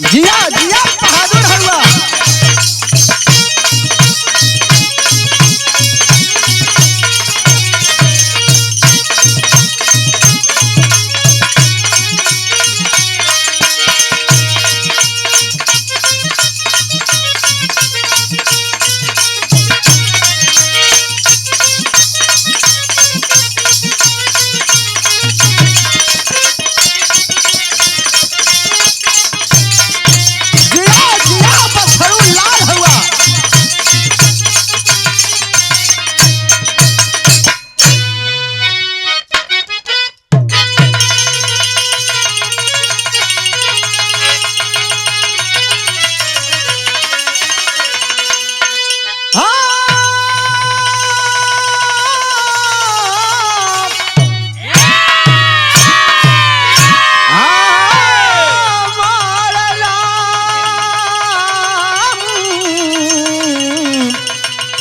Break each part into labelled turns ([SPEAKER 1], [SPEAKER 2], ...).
[SPEAKER 1] जिया जिया बहादुर हलवा।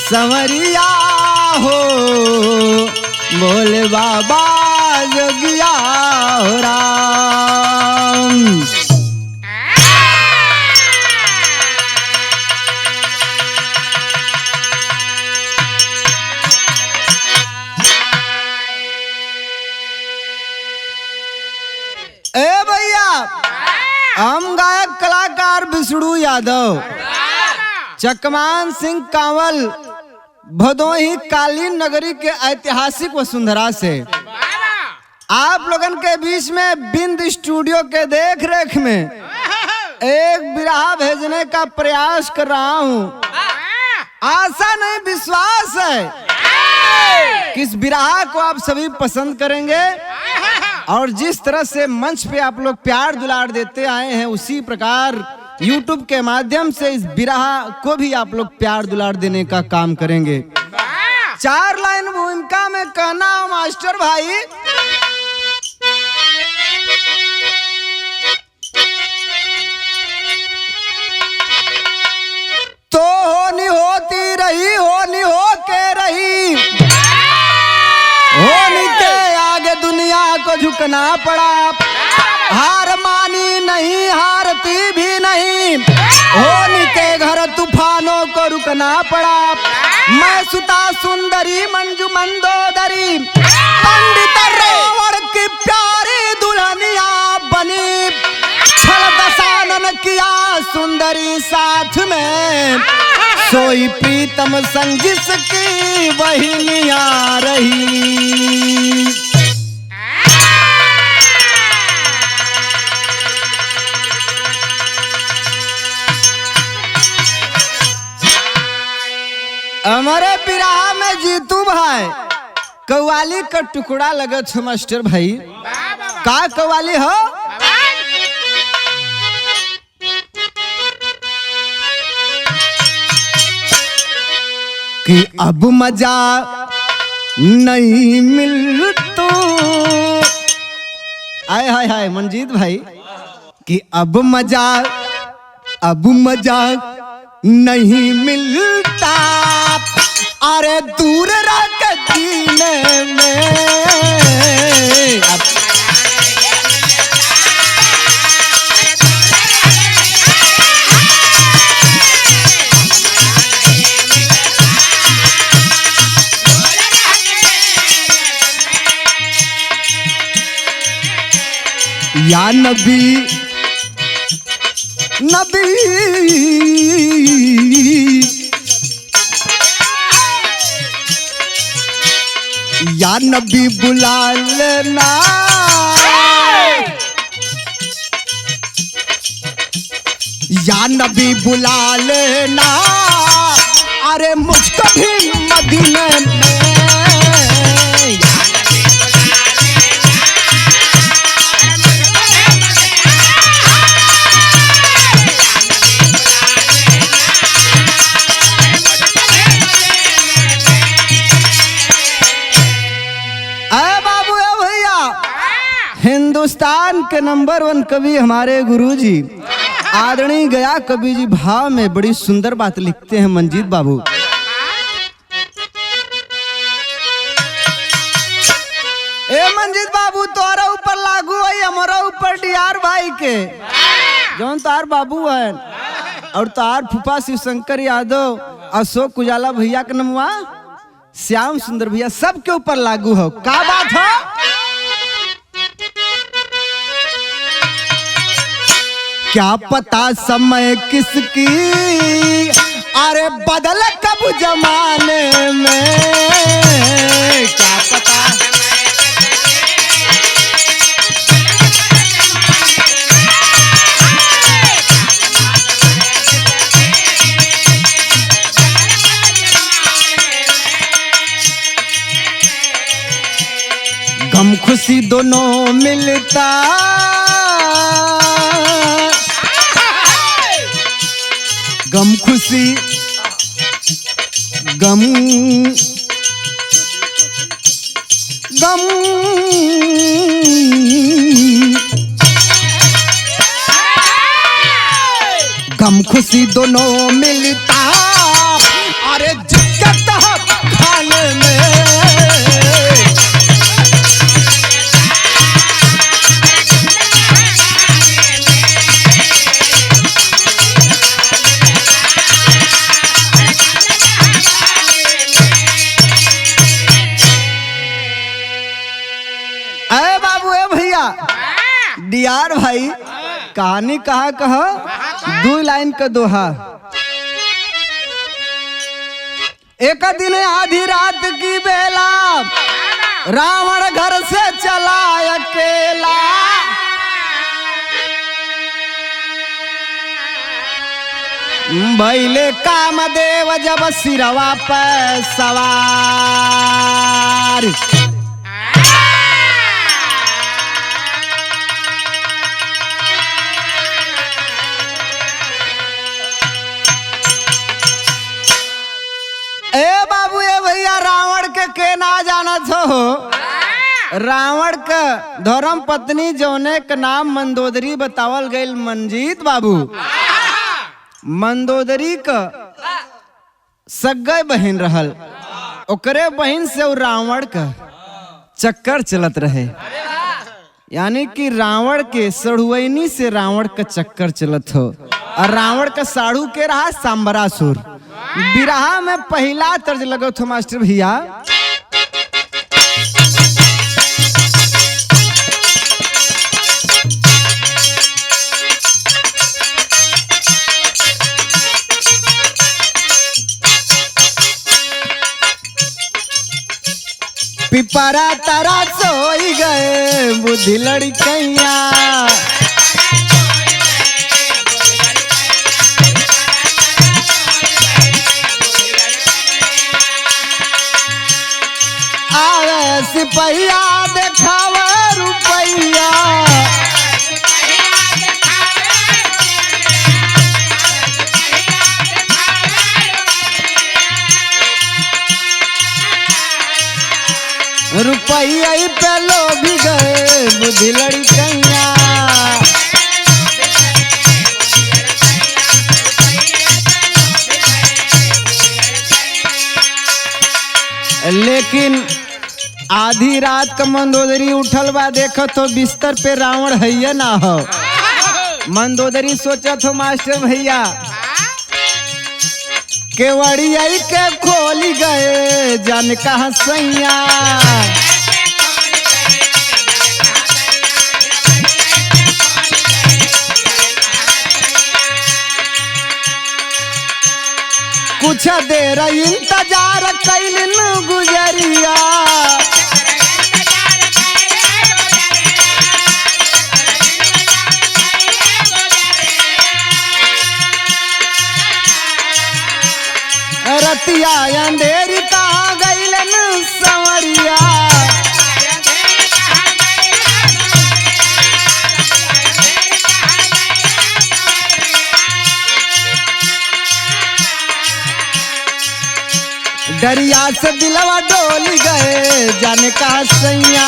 [SPEAKER 1] संवरिया हो बोले बाबा जोगिया हो राम। ए भैया, हम गायक कलाकार विष्णु यादव चकमान सिंह कांवल भदोही कालीन नगरी के ऐतिहासिक वसुंधरा से आप लोगन के बीच में बिंद स्टूडियो के देख रेख में एक बिरहा भेजने का प्रयास कर रहा हूँ। आशा नहीं विश्वास है कि इस बिरहा को आप सभी पसंद करेंगे और जिस तरह से मंच पे आप लोग प्यार दुलार देते आए हैं उसी प्रकार YouTube के माध्यम से इस बिरहा को भी आप लोग प्यार दुलार देने का काम करेंगे। 4 लाइन भूमिका में कहना मास्टर भाई। तो होनी होती रही, होनी हो के रही, होनी के आगे दुनिया को झुकना पड़ा। हार मानी नहीं, हारती भी नहीं, होनी के घर तूफानों को रुकना पड़ा। मैं सुता सुंदरी मंजू मंदोदरी, पंडित रावण की प्यारी दुल्हनिया बनी। छल दशानन किया सुंदरी साथ में, सोई प्रीतम संग जिसकी वहिनिया रही। हमारे बिरहा में जीतू भाई कव्वाली का टुकड़ा लगत हो मास्टर भाई। का कव्वाली हो? कि अब मजा नहीं मिल तो आय हाय हाय मंजीत भाई कि अब मजा नहीं मिलता। अरे दूर रख जीने में या नबी नबी या नबी बुला लेना। या नबी बुला लेना, अरे मुझको भी मदीने में। हिंदुस्तान के नंबर 1 कवि हमारे गुरुजी आदरणीय गया कवि जी भाव में बड़ी सुंदर बात लिखते हैं मंजीत बाबू। ए मंजीत बाबू तोरा ऊपर लागू है हमारा ऊपर डीआर भाई के जौन तार बाबू है और तार फूफा शिवशंकर यादव अशोक उजाला भैया के नमवा श्याम सुंदर भैया सबके ऊपर लागू हो। का बात हो? क्या पता समय किसकी अरे बदल कब जमाने में, क्या पता गम खुशी दोनों मिलता, गम खुशी गम गम गम खुशी दोनों मिलता अरे दिक्कत खाने में। डीआर भाई कहानी कहा दो लाइन का दोहा। एक दिन आधी रात की बेला रावण घर से चला अकेला, भैले कामदेव जब सिरवा पर सवार, के ना जाना छो रावण का धर्म पत्नी जौने का नाम मंदोदरी बतावल गईल मंजीत बाबू। मंदोदरी का सगै बहन रहल, ओकरे बहन से रावण का चक्कर चलत रहे, यानी कि रावण के सड़ुवैनी से रावण का चक्कर चलत हो। और रावण का साड़ू के रहा सांबरासुर। बिरहा में पहला तर्ज लगो थो मास्टर भैया। पिपरा तारा सोई गए बुद्धि लड़कैया, आवे सिपहिया देखावे रुपैया, रुपैया पे लोभी गए बुद्धि लड़कैया। लेकिन आधी रात का मंदोदरी उठल बा, देखो तो बिस्तर पे रावण है ना हो। मंदोदरी सोचा तो मास्टर भैया केवड़िया के खोली गए जान कहाँ सैया, कुछ देर इंतजार कैलन गुजरिया, रतिया अंधेरी कहाँ गईलन संवरिया, डरिया से दिलवा डोली गए जाने का सैया,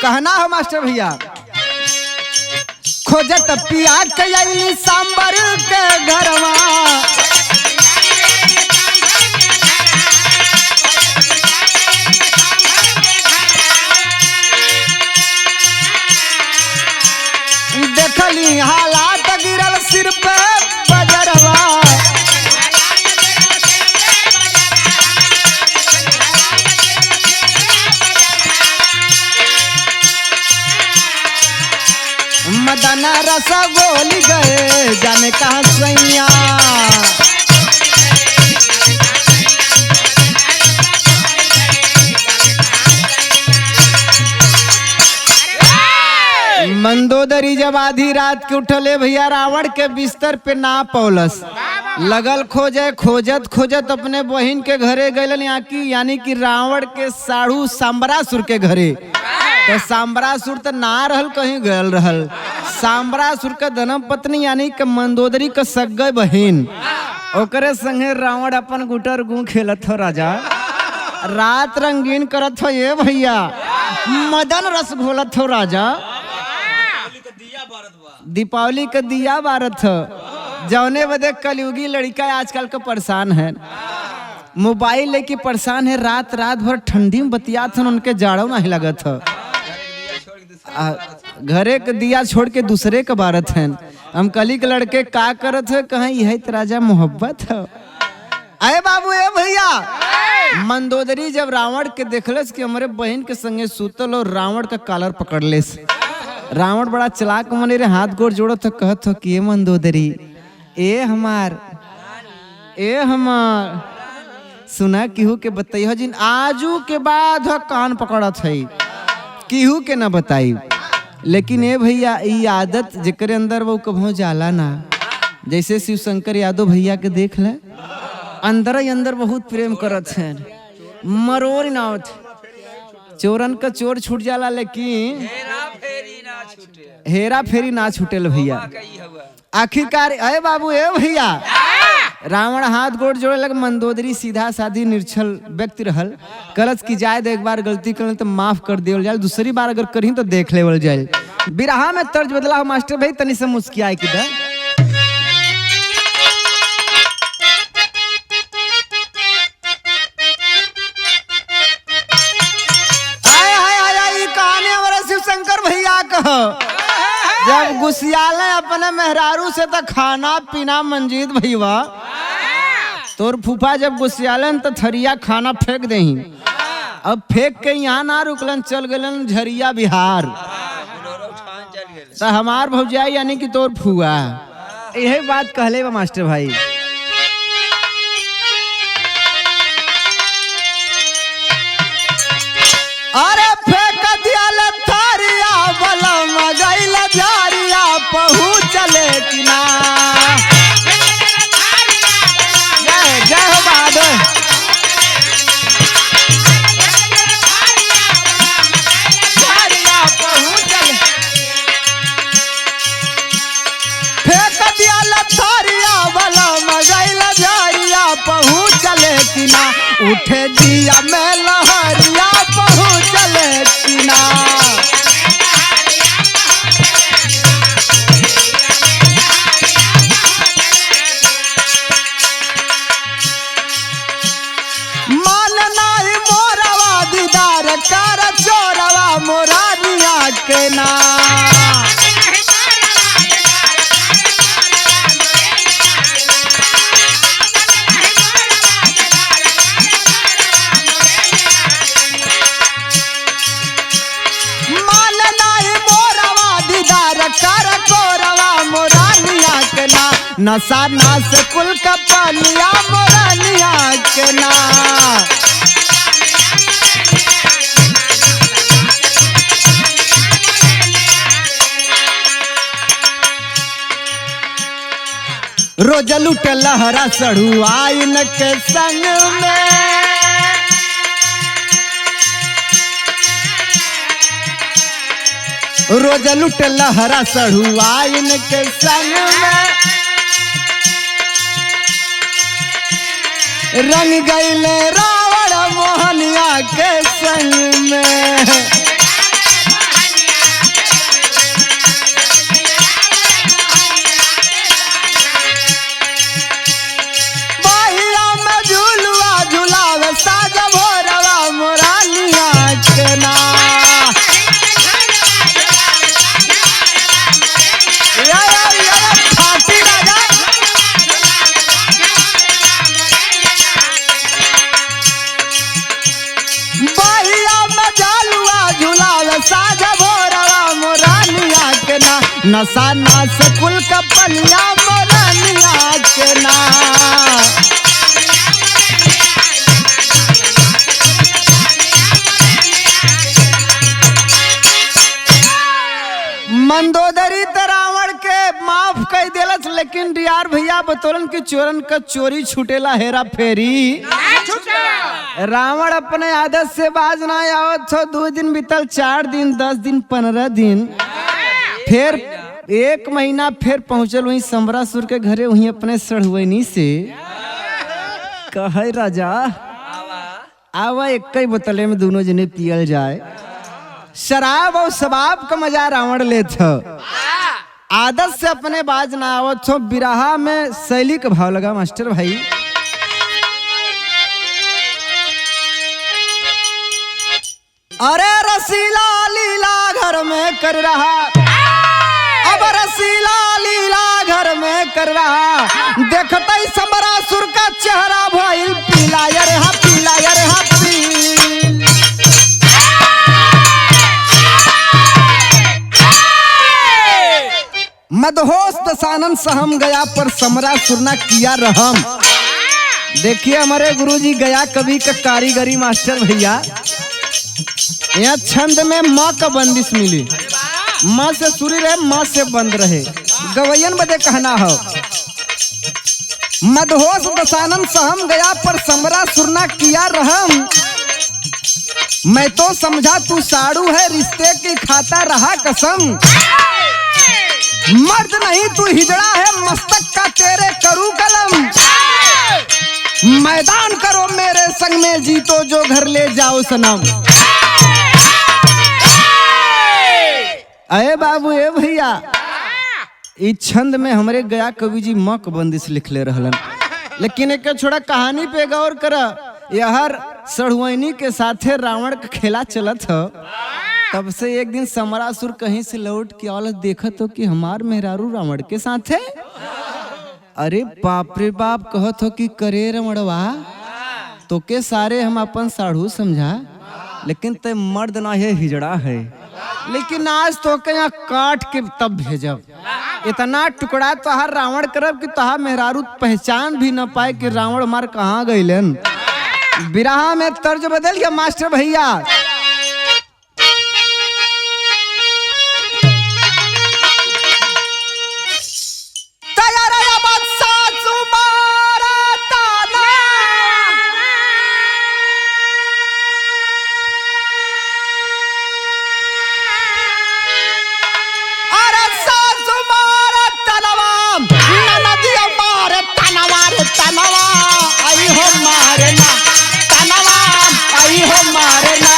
[SPEAKER 1] कहना हो मास्टर भैया खोजत पिया के अइली सांबर के घरवा। देखली हालात गिरल सिर पे बजरवा। मदन रस गोली गए जाने कहाँ सैया। मंदोदरी जब आधी रात के उठले भैया रावण के बिस्तर पे ना पौलस। लगल खोजे खोजत खोजत अपने बहन के घरे गइलन यानी कि रावण के साढ़ू सांबरासुर के घरे। तो सांबरासुर तो ना रहल कहीं गयल रहल। सांबरासुर का धर्म पत्नी यानी कि मंदोदरी का सगे बहन ओकरे संगे रावण अपन गुटर गू खेलत हो राजा। रात रंगीन करत हो ये भैया मदन रस घोलत हो राजा। दीपावली का दिया बारत हो जौने बदे कलयुगी लड़का आजकल का परेशान है। मोबाइल लेके परेशान है। रात रात भर ठंडी में बतियात हन उनके जाड़ो नहीं लगत हो। घरे के दिया छोड़ के दूसरे के बारत हैं। हम कली के लड़के का करत है कहीं यही तो राजा मोहब्बत है। अरे बाबू ए भैया मंदोदरी जब रावण के देखलस कि हमारे बहन के संगे सूतल और रावण का कॉलर पकड़ लेस। रावण बड़ा चलाक मने रे हाथ गोड़ जोड़त हो कहत हो कि ए मंदोदरी ए हमार सुना केहू के बताइयो जिन आजू के बाद हो कान पकड़त है केहू के ना बताई। लेकिन ए भैया ई आदत जेकरे अंदर वो कभो जाला ना। जैसे शिव शंकर यादव भैया के देख ले अंदर ही अंदर बहुत प्रेम करत है। मरोड़ ना चोरन का चोर छूट जाला लेकिन हेरा फेरी ना छूटेल भैया। आखिरकार अरे बाबू ए भैया रावण हाथ गोड़ जोड़े लग। मंदोदरी सीधा साधी निर्छल व्यक्ति रहल। कलच की जाए एक बार गलती कर तो माफ कर देवल जाए। दूसरी बार अगर करी तो देख लेवल जाए। बिरहा में तर्ज बदला हो मास्टर भाई तनी से मुस्कियाए किधर। जब गुस्सियाले अपने मेहरारू से तो खाना पीना मंजीत भैया तोर फूफा जब गुस्सियालन तो थरिया खाना फेंक दही। अब फेंक के यहाँ ना रुकलन चल गलन झरिया बिहार। तो हमार भौजाई यानी कि तोर फुआ यही बात कहले बा मास्टर भाई। अरे फेंक दिया थरिया बला मगैल जारिया पहुँचले कि ना। जय बहादुर फेंक दिया थरिया बला मगैल जारिया पहुँचले कि ना। उठे दिया में लहरिया पहुँचले कि ना। कर चोरवा मोरानिया के ना। मान नहीं मोरवा दीदार कर चोरवा मोरानिया के ना। नशा नास कुल का पानिया मोरानिया के ना। रोज लुट लहरा सड़ू आइन के संग में। रोज लुट लहरा सड़ू आइन के संग में। रंग गईले रावण मोहनिया के संग में। नशा नास कुल का पनिया मोरनिया के ना। मंदोदरी त रावण के माफ कर देलस, लेकिन डियार भैया बतौलन कि चोरन का चोरी छूटेला हेरा फेरी। रावण अपने आदत से बाज ना आवत हो। 2 दिन बीतल, 4 दिन, 10 दिन, 15 दिन, फिर 1 महीना फिर पहुंचल वहीं समरासुर के घरे। वहीं अपने सड़हुनी से कहे राजा आवा एक ही बोतले में दोनों जने पियल जाए। शराब और शबाब का मजा रावण ले था। आदत से अपने बाज ना आवत हो। बिरहा में शैली का भाव लगा मास्टर भाई। अरे रसीला लीला घर में कर रहा, अब रसीला लीला घर में कर रहा, देखते ही समरासुर का चेहरा भइल पीला। यार हा पीला, यार हा पीला। मदहोश दशानन सहम गया पर समरासुर ना किया रहम। देखिए हमारे गुरुजी गया कवि का कारीगरी मास्टर भैया। यहाँ छंद में माँ का बंदिश मिली। माँ से सुरी रहे, माँ से बंद रहे। गवैयन बदे कहना हो, मदहोश दशानन सहम गया पर समरासुर ना किया रहम। मैं तो समझा तू साड़ू है, रिश्ते की खाता रहा कसम। मर्द नहीं तू हिजड़ा है, मस्तक का तेरे करूं कलम। मैदान करो मेरे संग में, जीतो जो घर ले जाओ सनम। अरे बाबू ए भैया, इस छंद में हमारे गया कवि जी मक बंदिश लिख ले रहलन। लेकिन एक छोड़ा कहानी पे गौर कर। यहर सड़हुनी के साथे रावण का खेला चलत हो। तब से एक दिन समरासुर कहीं से लौट के औलत देखा तो कि हमार मेहरारू रावण के साथ है। अरे बाप रे बाप कहत हो कि करे रमणवा तो के सारे हम अपन साढ़ू समझा, लेकिन ते मर्द ना है, हिजड़ा है। लेकिन आज तो के यहाँ काट के तब भेजब। इतना टुकड़ा तो हर रावण करब कि तहा मेहरारू पहचान भी न पाए कि रावण मार कहाँ गईलन। बिरहा में तर्ज बदल गया मास्टर भैया। आई हो मारे ना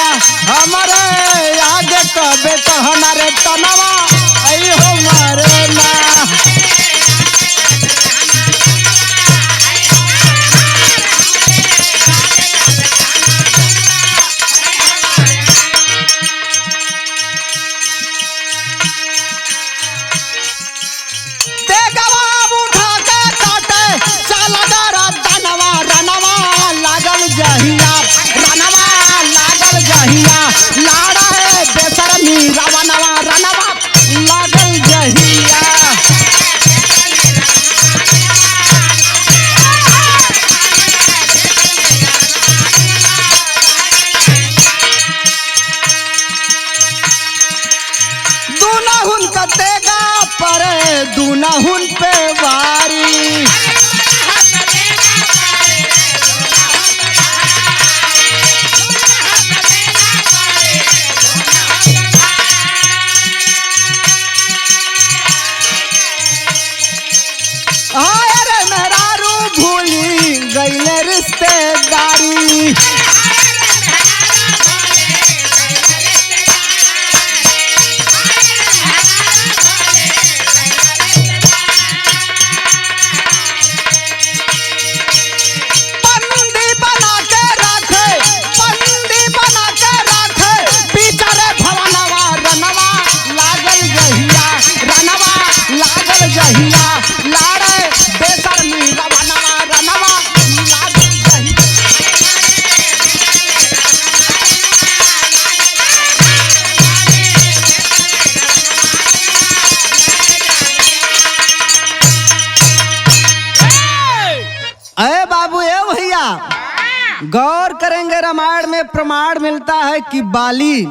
[SPEAKER 1] गौर करेंगे रामायण में प्रमाण मिलता है कि बाली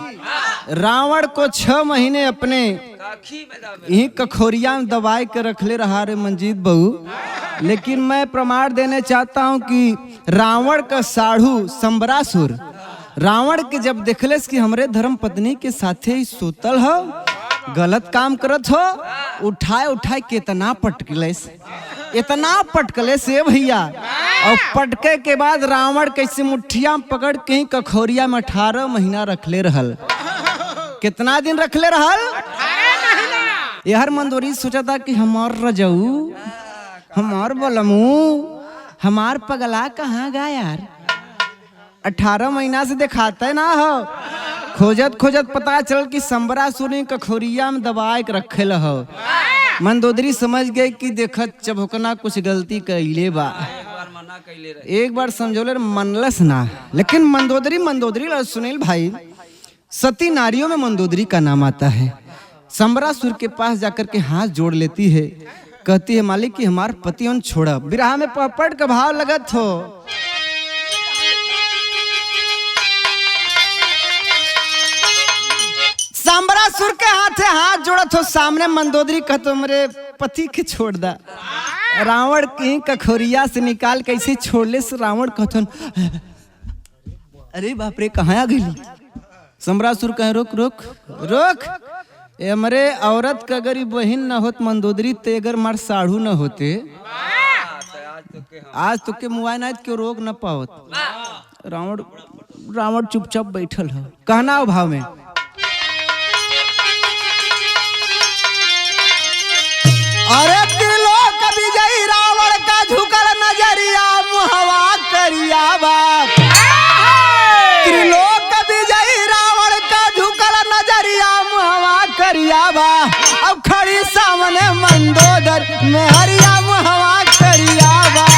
[SPEAKER 1] रावण को 6 महीने अपने यही कखोरिया में दबाई के रखले रहा रे मंजीत बहू। लेकिन मैं प्रमाण देने चाहता हूं कि रावण का साढ़ू संबरासुर रावण के जब देखलेस कि हमरे धर्म पत्नी के साथे ही सोतल हो, गलत काम करत हो, उठाए उठाए कितना पटकलेस, इतना पटकले से भैया। और पटके के बाद रावण कैसे मुठिया में पकड़ के ही कखोरिया में 18 महीना रखले रहल। कितना दिन रखले रहल? यार मंदोरी सोचा था कि हमार रजऊ, हमार बलमू, हमार पगला कहाँ गया यार। 18 महीना से दिखाता है ना हो। खोजत खोजत पता चल कि संबरासुर कखोरिया में दबाए के रखे हो। मंदोदरी समझ गए कि देखत चबकना कुछ गलती कैले बा। एक बार समझोले मनलस ना, लेकिन मंदोदरी सुनील भाई, सती नारियों में मंदोदरी का नाम आता है। संबरासुर के पास जाकर के हाथ जोड़ लेती है, कहती है मालिक कि हमार पति उन छोड़ा। बिरहा में पपड़ का भाव लगत हो। संबरासुर के हाथे हाथ जोड़त हो, सामने मंदोदरी कहतो मेरे पति के छोड़ दा। रावण की कखोरिया से निकाल कैसे छोड़ले से रावण कहतो अरे बाप रे कहाँ आ गई। संबरासुर कहे रोक रोक रोक, हमरे औरत का अगर बहन न होत मंदोदरी ते अगर मार साढ़ू न होते आज तो के मुआय ना क्यों रोक न पावत। रावण चुपचाप बैठल हो। कहना हो भाव में, अरे त्रिलोक विजयी रावण का झुकल नजरिया मुहवा करिया बाप। त्रिलोक विजयी रावण का झुकल नजरिया मुहवा करिया बा। अब खड़ी सामने मंदोदर में हरिया मुहवा करिया बा।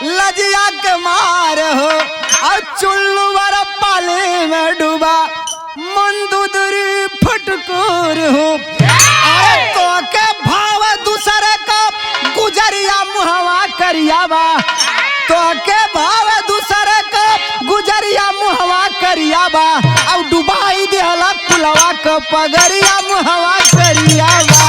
[SPEAKER 1] लजिया के मार हो और चुल्लू वर पाले में डूबा मंदोदरी फटकोर हो। अरे तो के भाव दूसरे का गुजरिया मुहवा करिया बा। तो के भाव दूसरे का गुजरिया मुहवा करिया बा। और डुबाई दिहला कुलवा का पगरिया मुहवा करिया बा।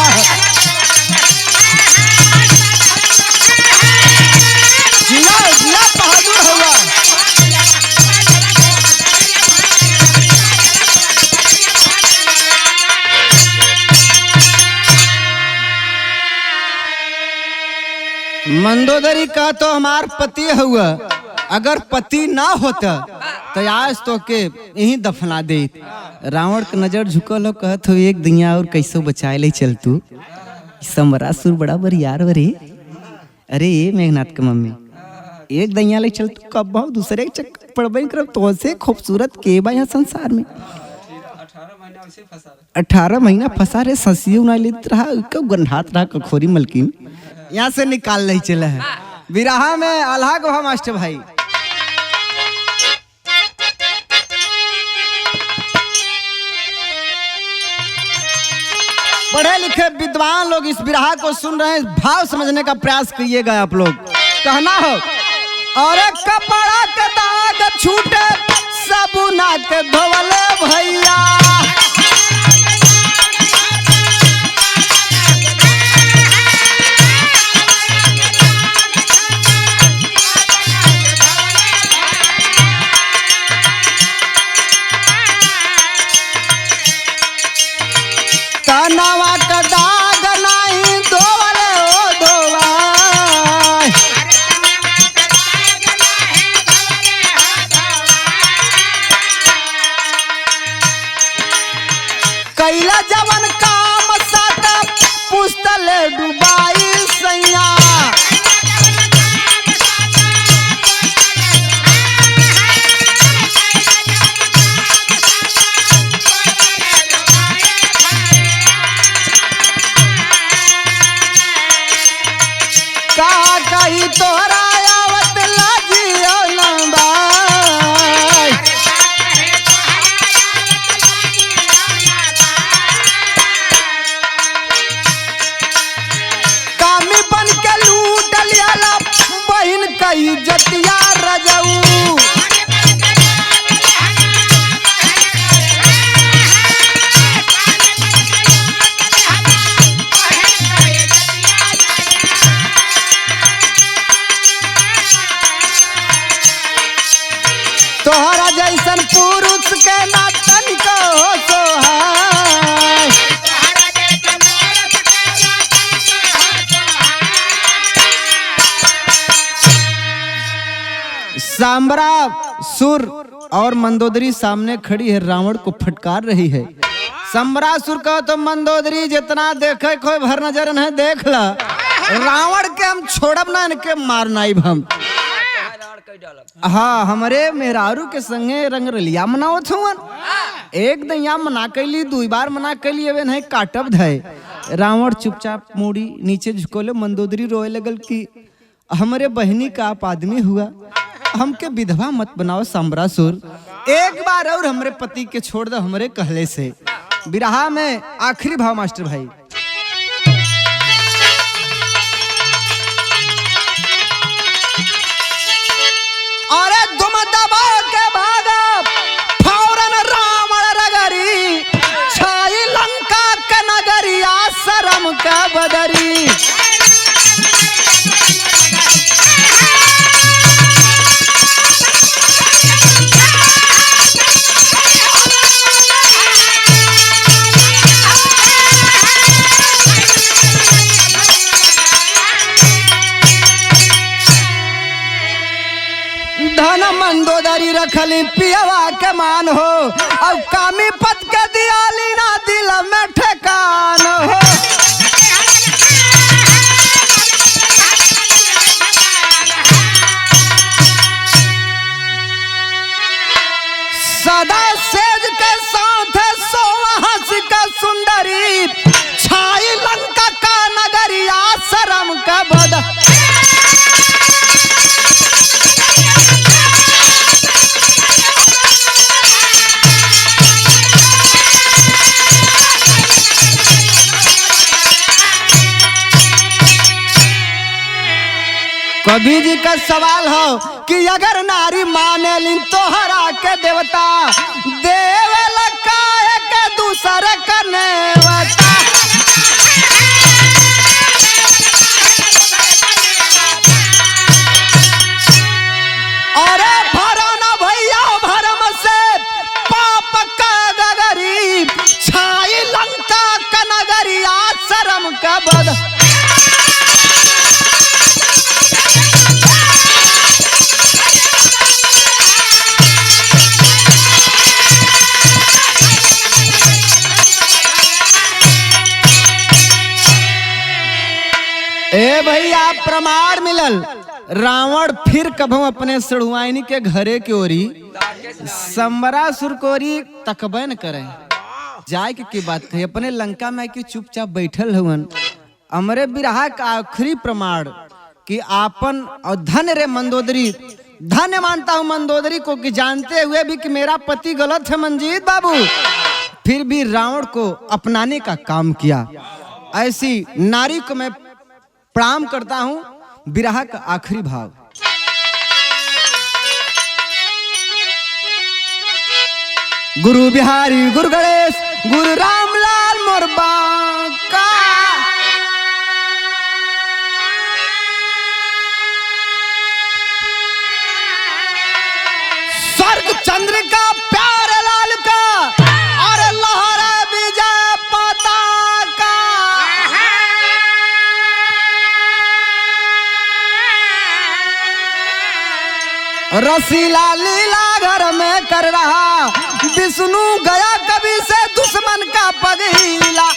[SPEAKER 1] जिया बहादुर हुआ। मंदोदरी का तो हमार पति हुआ, अगर पति ना होता तो आज तो के यही दफना दे। रावण का नजर झुकल हो, कहत हो एक दुनिया और कैसो बचाए ले चल तू। संबरासुर बड़ा बरियार रे। अरे ये मेघनाथ का मम्मी एक दैया ले चल तू, कब बहु दूसरे के चक्कर पड़बे करब। तो से खूबसूरत के बा यहाँ संसार में। 18 महीना फंसा रे, ससियो ना लेत रहा, कब गंढात रहा कखोरी मलकिन। यहाँ से निकाल नहीं चला है। बिरहा में आल्हा को मास्टर भाई, पढ़े लिखे विद्वान लोग इस बिरहा को सुन रहे हैं, भाव समझने का प्रयास करिएगा आप लोग। कहना हो, और कपड़ा के दाग छूटे सबुना के धोवले भैया। तनवा का दाग नहीं धोवले ओ धोवा। का कही तोहरा आवत लाजियो लंबाई। कामी बन के लूट लियाला बहिन कही जतिया रजऊ। तोहरा जैसन पुरुष के ना तनिको सोहाय। सांबरा सुर और मंदोदरी सामने खड़ी है, रावण को फटकार रही है। संबरासुर का तो मंदोदरी जितना देखे कोई भर नजर नहीं देख ला, रावण के हम छोड़ब ना, इनके मारना हम। हाँ, हमारे मेहरारू के संगे रंग रलिया मनावत हुआ, एक दैया मना कैली, 2 बार मना कैली, अब नहीं काटब धय। रावण चुपचाप मुड़ी नीचे झुकोले, मंदोदरी रोए लगल कि हमारे बहनी का आप आदमी हुआ, हमके विधवा मत बनाओ सांबरासुर, एक बार और हमारे पति के छोड़ दो हमारे कहले से। बिरहा में आखिरी भाव मास्टर भाई। अरे तुम दबा के भागा फौरन रावण रगरी, छाई लंका के नगरिया शरम का बदरी। धन मंदोदरी रखली पियवा के मान हो, अब कामी पत के दियाली ना दिल में ठेकान हो। सदा सेज के साथ सोहस का सुंदरी, छाई लंका का नगरिया शरम का बद। कबीर जी का सवाल हो कि अगर नारी माने लिन तोहरा के देवता, देवल काहे के दूसरे कनेवता। अरे भरो न भैया भरम से पाप का गगरी, छाई लंका का नगरिया शरम का बद। ए भैया प्रमाण मिलल, रावण फिर कभू अपने सड़ुआइनी के घरे की ओरी संबरासुर को ओरी तकबे न करे, जाए की बात कही, अपने लंका में कि चुपचाप बैठल हुवन। हमरे बिरहा का आखिरी प्रमाण कि आपन और धन रे मंदोदरी, धन्य मानता हूँ मंदोदरी को कि जानते हुए भी कि मेरा पति गलत है मंजीत बाबू, फिर भी रावण को अपनाने का काम किया। ऐसी नारी को मैं प्रणाम करता हूं। बिरहा का आखिरी भाव। गुरु बिहारी गुरु गणेश गुरु रामलाल मोर बांका, स्वर्ग चंद्र का प्यार लाल का, और लहरा विजय पताका। रसीला लीला घर में कर रहा, विष्णु गया कभी से दुश्मन का पग हिला।